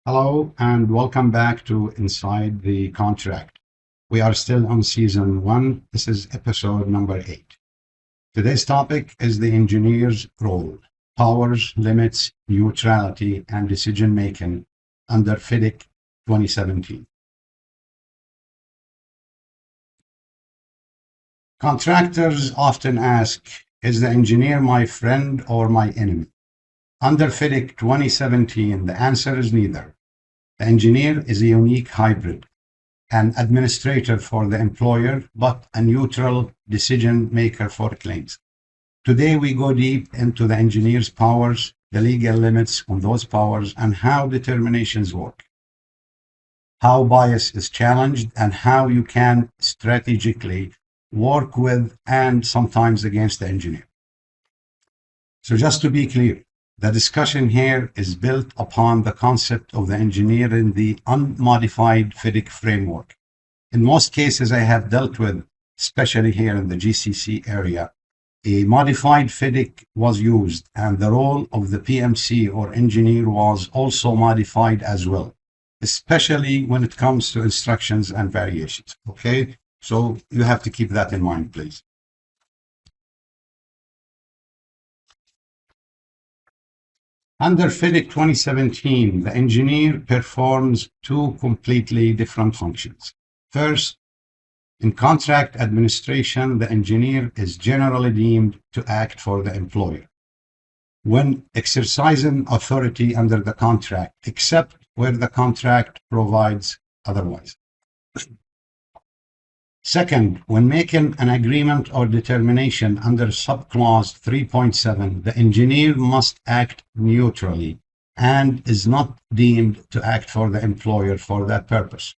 Hello and welcome back to Inside the Contract. We are still on season 1. This is episode number 8. Today's topic is the engineer's role, powers, limits, neutrality, and decision making under FIDIC 2017. Contractors often ask, is the engineer my friend or my enemy? Under FIDIC 2017, the answer is neither. The engineer is a unique hybrid, an administrator for the employer, but a neutral decision maker for claims. Today, we go deep into the engineer's powers, the legal limits on those powers, and how determinations work, how bias is challenged, and how you can strategically work with and sometimes against the engineer. So just to be clear, the discussion here is built upon the concept of the engineer in the unmodified FIDIC framework. In most cases I have dealt with, especially here in the GCC area, a modified FIDIC was used and the role of the PMC or engineer was also modified as well, especially when it comes to instructions and variations. Okay, so you have to keep that in mind, please. Under FIDIC 2017, the engineer performs two completely different functions. First, in contract administration, the engineer is generally deemed to act for the employer when exercising authority under the contract, except where the contract provides otherwise. Second, when making an agreement or determination under subclause 3.7, the engineer must act neutrally and is not deemed to act for the employer for that purpose.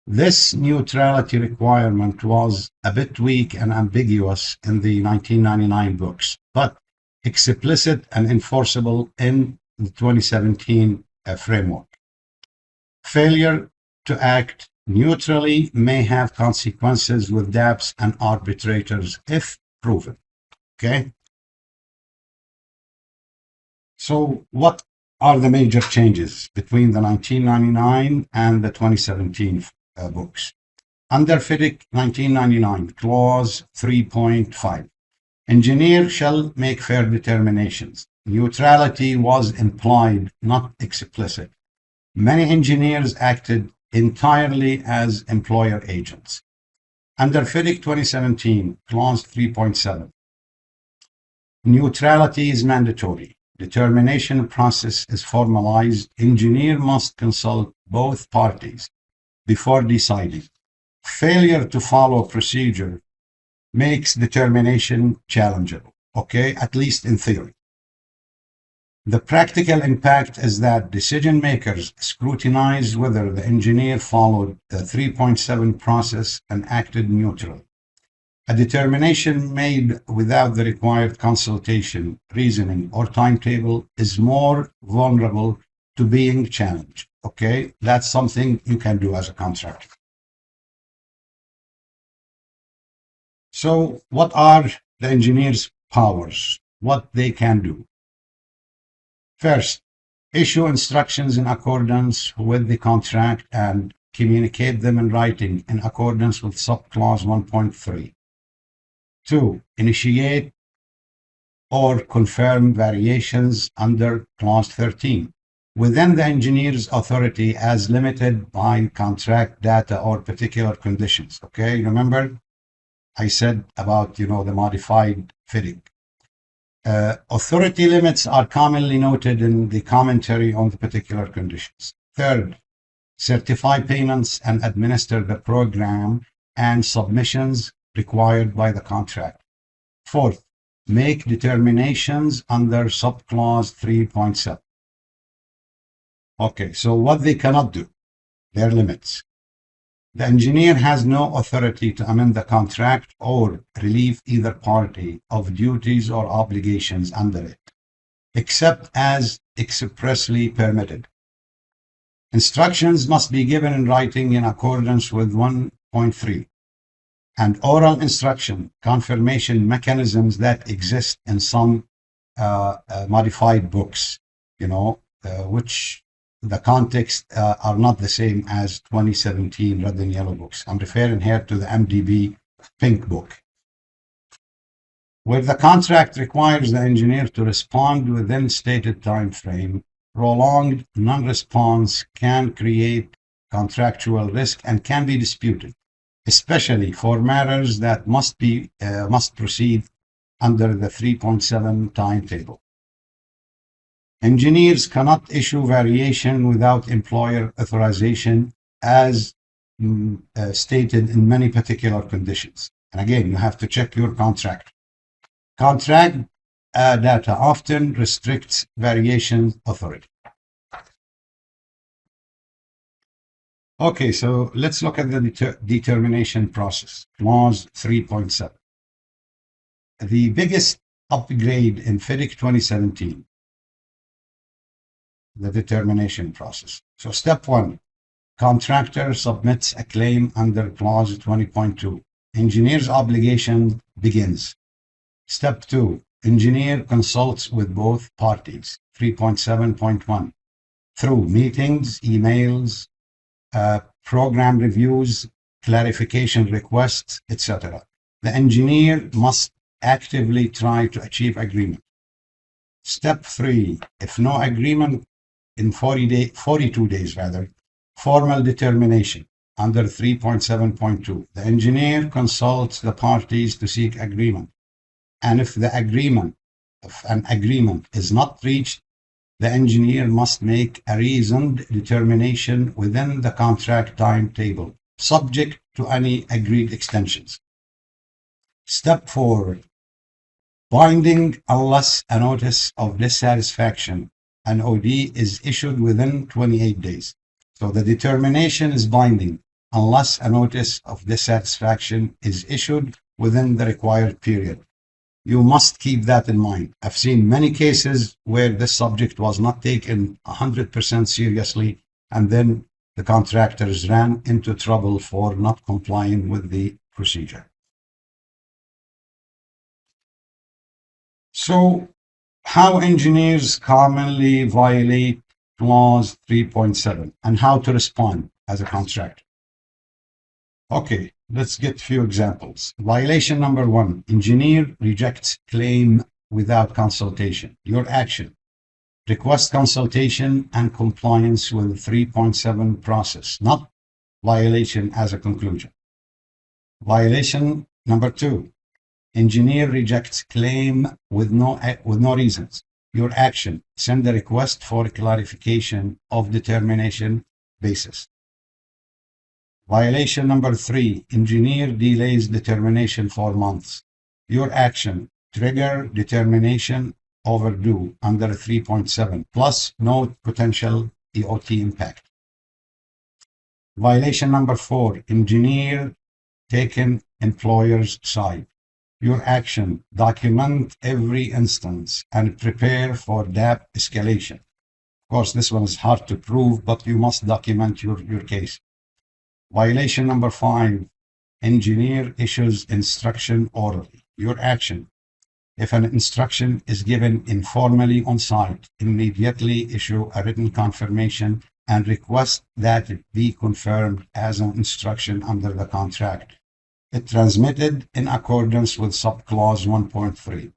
This neutrality requirement was a bit weak and ambiguous in the 1999 books, but explicit and enforceable in the 2017 framework. Failure to act neutrally may have consequences with DAPs and arbitrators if proven. Okay. So what are the major changes between the 1999 and the 2017 books? Under FIDIC 1999, clause 3.5, engineer shall make fair determinations. Neutrality was implied, not explicit. Many engineers acted entirely as employer agents. Under FIDIC 2017, clause 3.7, neutrality is mandatory. Determination process is formalized. Engineer must consult both parties before deciding. Failure to follow procedure makes determination challengeable, okay, at least in theory. The practical impact is that decision makers scrutinize whether the engineer followed the 3.7 process and acted neutrally. A determination made without the required consultation, reasoning, or timetable is more vulnerable to being challenged. Okay, that's something you can do as a contractor. So what are the engineer's powers? What they can do? First, issue instructions in accordance with the contract and communicate them in writing in accordance with subclause 1.3. 2. Initiate or confirm variations under clause 13 within the engineer's authority as limited by contract data or particular conditions. Okay, remember I said about, the modified FIDIC. Authority limits are commonly noted in the commentary on the particular conditions. Third, certify payments and administer the program and submissions required by the contract. Fourth, make determinations under subclause 3.7. Okay, so what they cannot do, their limits. The engineer has no authority to amend the contract or relieve either party of duties or obligations under it, except as expressly permitted. Instructions must be given in writing in accordance with 1.3, and oral instruction confirmation mechanisms that exist in some modified books, which the context are not the same as 2017 red and yellow books. I'm referring here to the MDB pink book, where the contract requires the engineer to respond within stated time frame. Prolonged non-response can create contractual risk and can be disputed, especially for matters that must proceed under the 3.7 timetable. Engineers cannot issue variation without employer authorization, as stated in many particular conditions. And again, you have to check your contract. Contract data often restricts variation authority. Okay, so let's look at the determination process, clause 3.7. The biggest upgrade in FIDIC 2017, the determination process. So step 1, contractor submits a claim under clause 20.2. Engineer's obligation begins. Step 2, engineer consults with both parties, 3.7.1, through meetings, emails, program reviews, clarification requests, etc. The engineer must actively try to achieve agreement. Step 3, if no agreement in 42 days, formal determination under 3.7.2. The engineer consults the parties to seek agreement. And if an agreement is not reached, the engineer must make a reasoned determination within the contract timetable, subject to any agreed extensions. Step 4, binding unless a notice of dissatisfaction, an OD, is issued within 28 days. So the determination is binding unless a notice of dissatisfaction is issued within the required period. You must keep that in mind. I've seen many cases where this subject was not taken 100% seriously, and then the contractors ran into trouble for not complying with the procedure. So, how engineers commonly violate clause 3.7 and how to respond as a contractor. Okay, let's get a few examples. Violation number 1, engineer rejects claim without consultation. Your action: request consultation and compliance with 3.7 process, not violation as a conclusion. Violation number 2, engineer rejects claim with no reasons. Your action: send a request for clarification of determination basis. Violation number 3, engineer delays determination for months. Your action: trigger determination overdue under 3.7, plus note potential EOT impact. Violation number 4, engineer taken employer's side. Your action: document every instance and prepare for DAP escalation. Of course, this one is hard to prove, but you must document your case. Violation number 5, engineer issues instruction orally. Your action: if an instruction is given informally on site, immediately issue a written confirmation and request that it be confirmed as an instruction under the contract. It transmitted in accordance with subclause 1.3.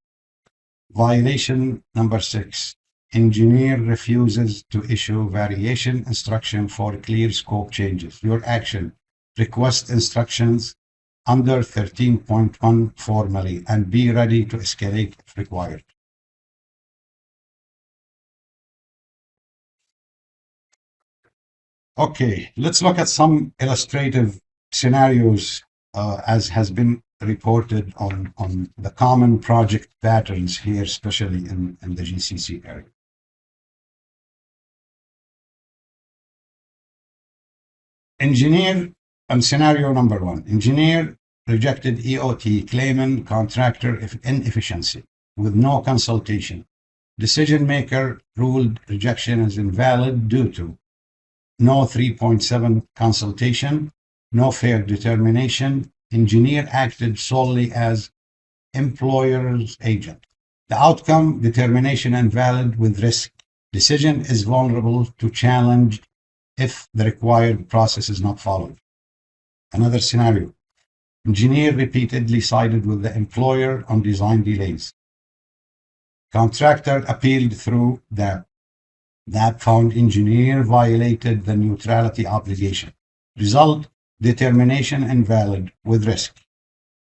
Violation number 6, engineer refuses to issue variation instruction for clear scope changes. Your action: request instructions under 13.1 formally and be ready to escalate if required. Okay, let's look at some illustrative scenarios as has been reported on the common project patterns here, especially in the GCC area. Engineer, and scenario number 1, engineer rejected EOT claiming contractor inefficiency with no consultation. Decision maker ruled rejection is invalid due to no 3.7 consultation, no fair determination. Engineer acted solely as employer's agent. The outcome: determination invalid with risk Decision is vulnerable to challenge if the required process is not followed. Another scenario. Engineer repeatedly sided with the employer on design delays. Contractor appealed through the that found engineer violated the neutrality obligation. Result, determination invalid with risk.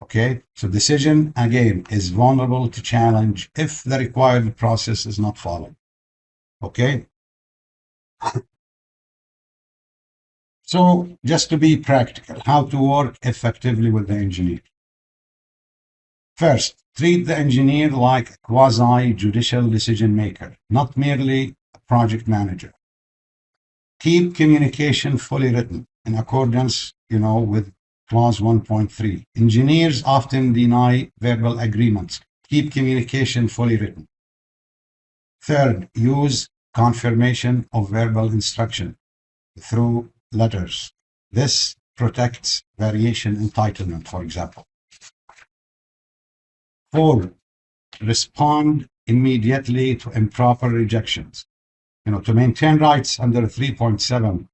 Okay, so decision again is vulnerable to challenge if the required process is not followed. Okay. So just to be practical, how to work effectively with the engineer. First, treat the engineer like a quasi-judicial decision maker, not merely a project manager. Keep communication fully written in accordance, with clause 1.3. Engineers often deny verbal agreements. Keep communication fully written. Third, use confirmation of verbal instruction through letters. This protects variation entitlement, for example. 4, respond immediately to improper rejections. To maintain rights under 3.7,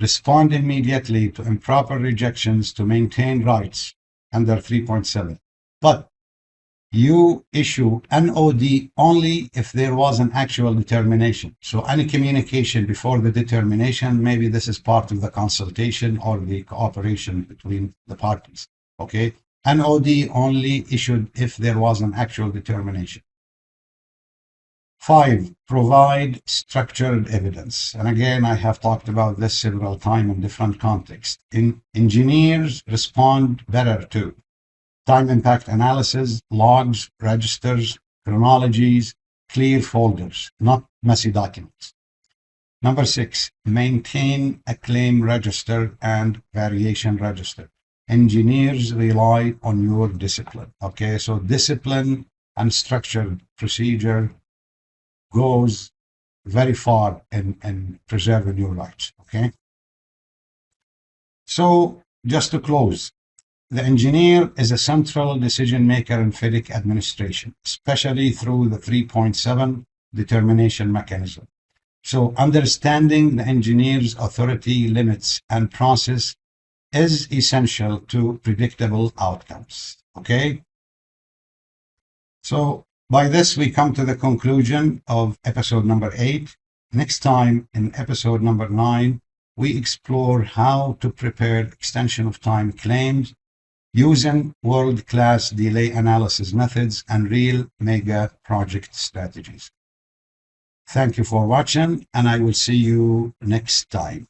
respond immediately to improper rejections to maintain rights under 3.7. But you issue NOD only if there was an actual determination. So any communication before the determination, maybe this is part of the consultation or the cooperation between the parties. Okay, NOD only issued if there was an actual determination. 5, provide structured evidence. And again, I have talked about this several times in different contexts. Engineers respond better to time impact analysis, logs, registers, chronologies, clear folders, not messy documents. Number 6, maintain a claim register and variation register. Engineers rely on your discipline. Okay, so discipline and structured procedure goes very far in preserving your rights. Okay, so just to close, the engineer is a central decision maker in FIDIC administration, especially through the 3.7 determination mechanism. So understanding the engineer's authority, limits, and process is essential to predictable outcomes. Okay? So by this, we come to the conclusion of episode number 8. Next time, in episode number 9, we explore how to prepare extension of time claims using world-class delay analysis methods and real mega project strategies. Thank you for watching, and I will see you next time.